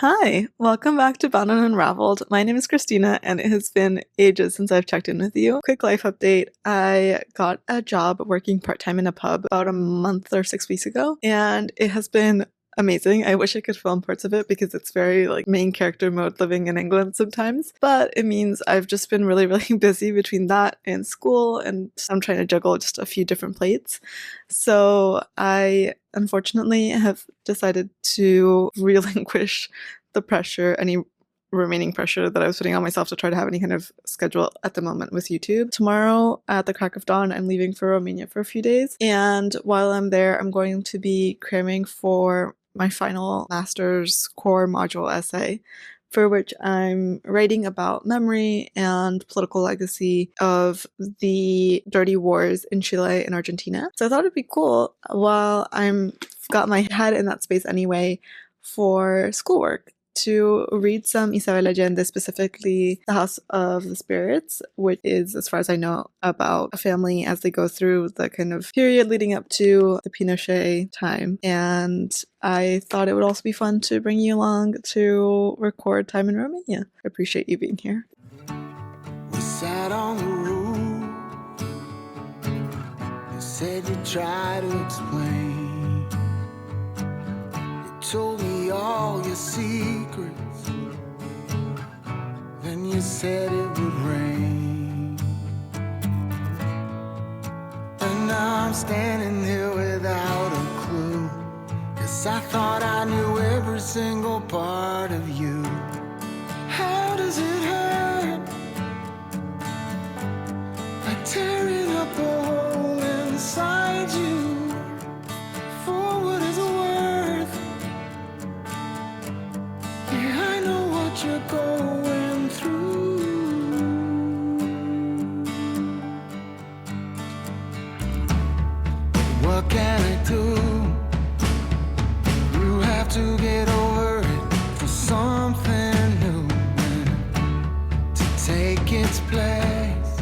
Hi, welcome back to Bound and Unraveled. My name is Christina, and it has been ages since I've checked in with you. Quick life update. I got a job working part-time in a pub about a month or 6 weeks ago, and it has been amazing. I wish I could film parts of it because it's very like main character mode living in England sometimes, but it means I've just been really, really busy between that and school, and I'm trying to juggle just a few different plates. So I unfortunately have decided to relinquish the pressure, any remaining pressure that I was putting on myself to try to have any kind of schedule at the moment with YouTube. Tomorrow at the crack of dawn, I'm leaving for Romania for a few days. And while I'm there, I'm going to be cramming for my final master's core module essay, for which I'm writing about memory and political legacy of the dirty wars in Chile and Argentina. So I thought it'd be cool while I'm got my head in that space anyway for schoolwork to read some Isabel Allende, specifically The House of the Spirits, which is, as far as I know, about a family as they go through the kind of period leading up to the Pinochet time. And I thought it would also be fun to bring you along to record time in Romania. I appreciate you being here. We sat on the roof. You said you'd try to explain. Told me all your secrets, then you said it would rain. And now I'm standing here without a clue, 'cause I thought I knew every single part of you. How does it hurt? Like tearing up a hole inside you. For what is it worth? You're going through. What can I do? You have to get over it for something new to take its place.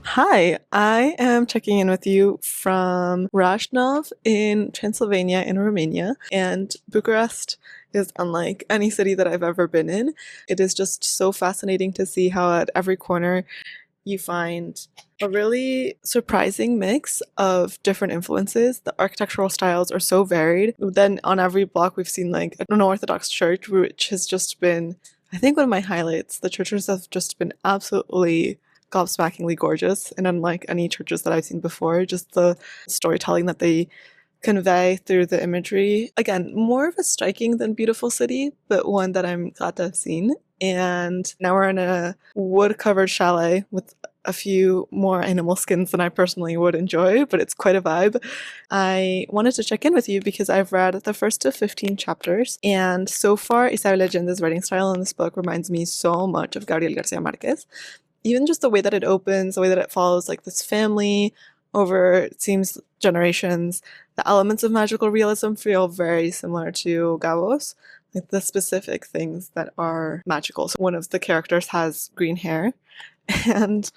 Hi, I am checking in with you from Rasnov in Transylvania in Romania, and Bucharest is unlike any city that I've ever been in. It is just so fascinating to see how at every corner you find a really surprising mix of different influences. The architectural styles are so varied. Then on every block we've seen like an Orthodox church, which has just been, I think, one of my highlights. The churches have just been absolutely gobsmackingly gorgeous, and unlike any churches that I've seen before, just the storytelling that they convey through the imagery. Again, more of a striking than beautiful city, but one that I'm glad to have seen. And now we're in a wood-covered chalet with a few more animal skins than I personally would enjoy, but it's quite a vibe. I wanted to check in with you because I've read the first of 15 chapters, and so far Isabel Allende's writing style in this book reminds me so much of Gabriel Garcia Marquez. Even just the way that it opens, the way that it follows like this family over, it seems, generations. The elements of magical realism feel very similar to Gabo's, like the specific things that are magical. So one of the characters has green hair, and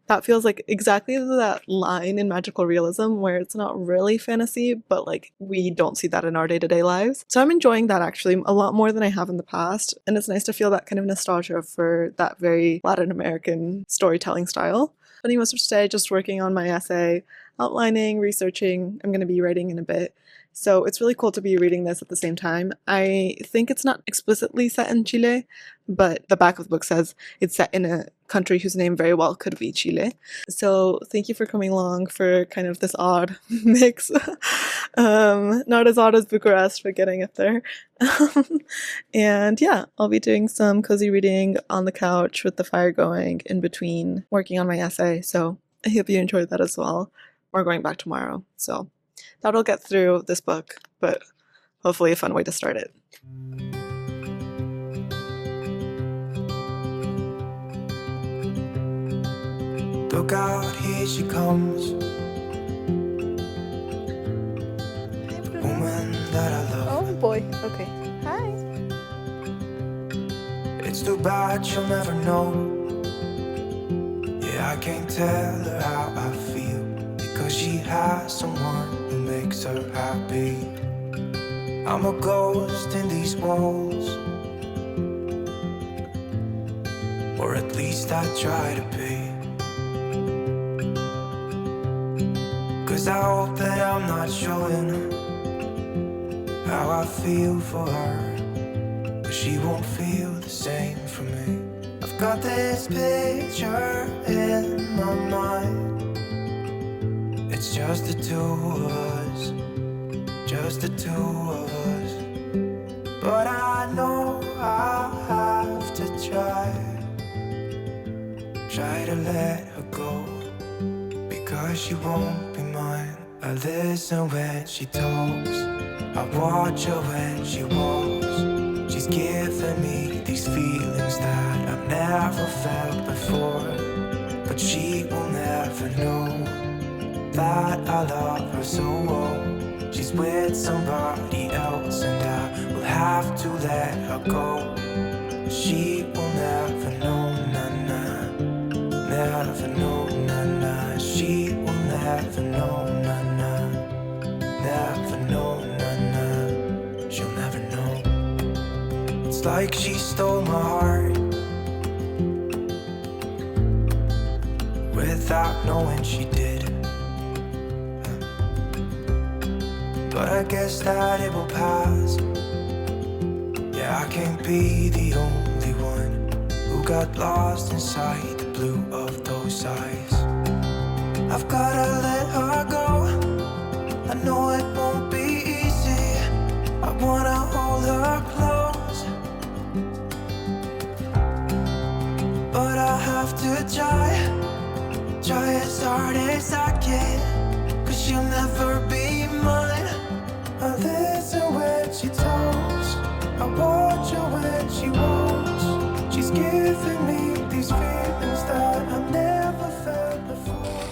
that feels like exactly that line in magical realism where it's not really fantasy, but like we don't see that in our day-to-day lives. So I'm enjoying that actually a lot more than I have in the past, and it's nice to feel that kind of nostalgia for that very Latin American storytelling style. Spending most of today just working on my essay, outlining, researching. I'm going to be writing in a bit. So it's really cool to be reading this at the same time. I think it's not explicitly set in Chile, but the back of the book says it's set in a country whose name very well could be Chile. So thank you for coming along for kind of this odd mix. Not as odd as Bucharest, but getting up there. And yeah, I'll be doing some cozy reading on the couch with the fire going in between working on my essay. So I hope you enjoyed that as well. We're going back tomorrow, so that'll get through this book, but hopefully a fun way to start it. Look out, here she comes. Woman that I love. Oh boy, okay. Hi. It's too bad she'll never know. Yeah, I can't tell her how I feel, because she has someone who makes her happy. I'm a ghost in these walls, or at least I try to be. 'Cause I hope that I'm not showing how I feel for her, but she won't feel the same for me. I've got this picture in my mind. It's just the two of us, just the two of us. But I know I have to try to let her go, because she won't be mine. I listen when she talks, I watch her when she walks. She's giving me these feelings that I've never felt before, but she will never know that I love her so well. She's with somebody else and I will have to let her go. She will never know, na-na, never know, na-na. She will never know, na-na, never know, na-na. She'll never know. It's like she stole my heart without knowing she did. But I guess that it will pass. Yeah, I can't be the only one who got lost inside the blue of those eyes. I've gotta let her go. I know it won't be easy. I wanna hold her close, but I have to try as hard as I can, 'cause she'll never be mine. I listen when she talks, I watch her when she walks. She's giving me these feelings that I've never felt before.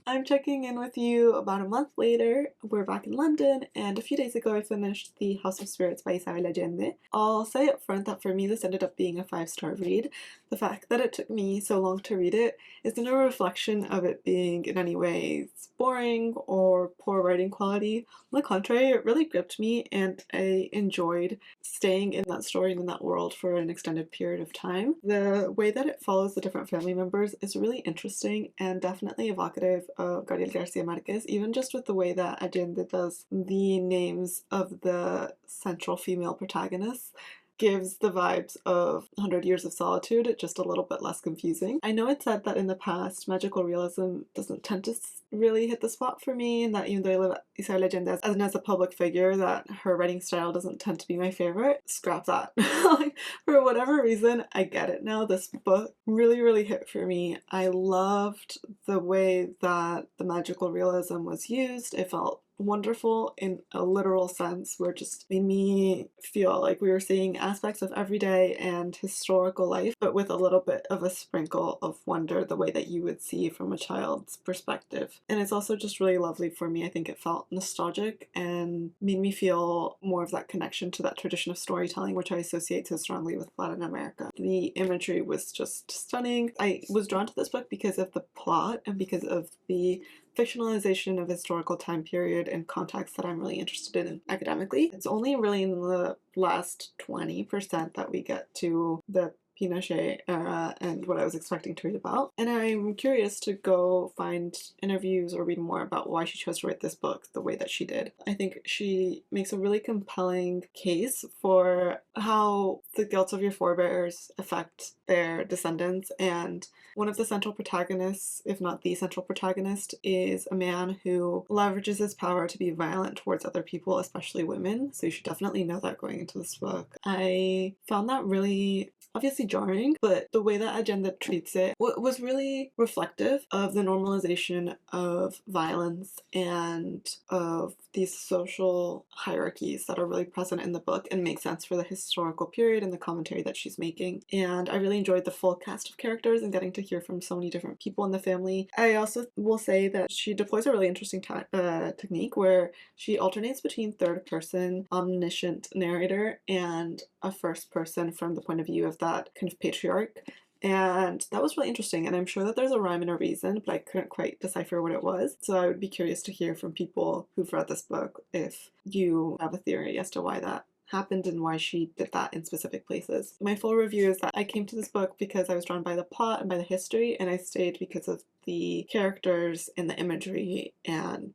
I'm checking in with you about a month later. We're back in London, and a few days ago I finished The House of Spirits by Isabel Allende. I'll say up front that for me this ended up being a 5-star read. The fact that it took me so long to read it isn't a reflection of it being in any way boring or poor writing quality. On the contrary, it really gripped me and I enjoyed staying in that story and in that world for an extended period of time. The way that it follows the different family members is really interesting and definitely evocative of Gabriel Garcia Marquez, even just with the way that Allende does the names of the central female protagonists. Gives the vibes of 100 Years of Solitude, just a little bit less confusing. I know it's said that in the past, magical realism doesn't tend to really hit the spot for me, and that even though I love Isabel Allende as a public figure, that her writing style doesn't tend to be my favorite. Scrap that. Like, for whatever reason, I get it now. This book really, really hit for me. I loved the way that the magical realism was used. It felt wonderful in a literal sense, where it just made me feel like we were seeing aspects of everyday and historical life, but with a little bit of a sprinkle of wonder, the way that you would see from a child's perspective. And it's also just really lovely for me. I think it felt nostalgic and made me feel more of that connection to that tradition of storytelling, which I associate so strongly with Latin America. The imagery was just stunning. I was drawn to this book because of the plot and because of the fictionalization of historical time period and context that I'm really interested in academically. It's only really in the last 20% that we get to the Pinochet era and what I was expecting to read about. And I'm curious to go find interviews or read more about why she chose to write this book the way that she did. I think she makes a really compelling case for how the guilt of your forebears affect their descendants, and one of the central protagonists, if not the central protagonist, is a man who leverages his power to be violent towards other people, especially women. So you should definitely know that going into this book. I found that really obviously jarring, but the way that Allende treats it was really reflective of the normalization of violence and of these social hierarchies that are really present in the book and make sense for the historical period and the commentary that she's making. And I really enjoyed the full cast of characters and getting to hear from so many different people in the family. I also will say that she deploys a really interesting technique where she alternates between third-person omniscient narrator and a first person from the point of view of that kind of patriarch. And that was really interesting, and I'm sure that there's a rhyme and a reason, but I couldn't quite decipher what it was. So I would be curious to hear from people who've read this book if you have a theory as to why that happened and why she did that in specific places. My full review is that I came to this book because I was drawn by the plot and by the history, and I stayed because of the characters and the imagery and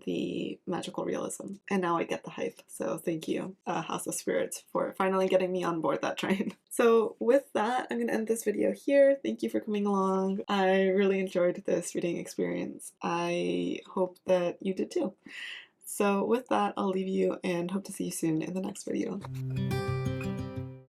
the magical realism. And now I get the hype. So thank you, House of Spirits, for finally getting me on board that train. So with that, I'm going to end this video here. Thank you for coming along. I really enjoyed this reading experience. I hope that you did too. So with that, I'll leave you and hope to see you soon in the next video.